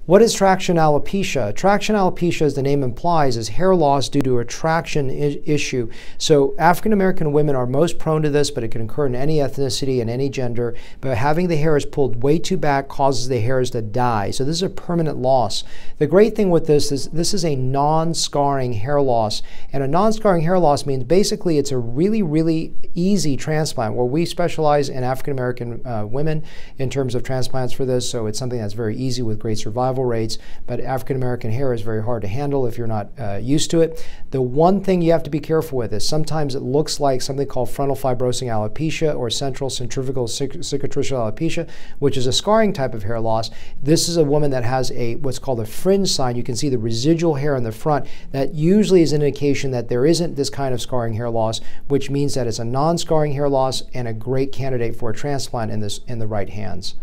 What is traction alopecia? Traction alopecia, as the name implies, is hair loss due to a traction issue. So African American women are most prone to this, but it can occur in any ethnicity and any gender. But having the hairs pulled way too back causes the hairs to die. So this is a permanent loss. The great thing with this is a non-scarring hair loss. And a non-scarring hair loss means basically it's a really, really easy transplant, where we specialize in African American women in terms of transplants for this. So it's something that's very easy with great survival rates, but African American hair is very hard to handle if you're not used to it. The one thing you have to be careful with is sometimes it looks like something called frontal fibrosing alopecia or central centrifugal cicatricial alopecia, which is a scarring type of hair loss. This is a woman that has what's called a fringe sign. You can see the residual hair in the front. That usually is an indication that there isn't this kind of scarring hair loss, which means that it's a non-scarring hair loss and a great candidate for a transplant in the right hands.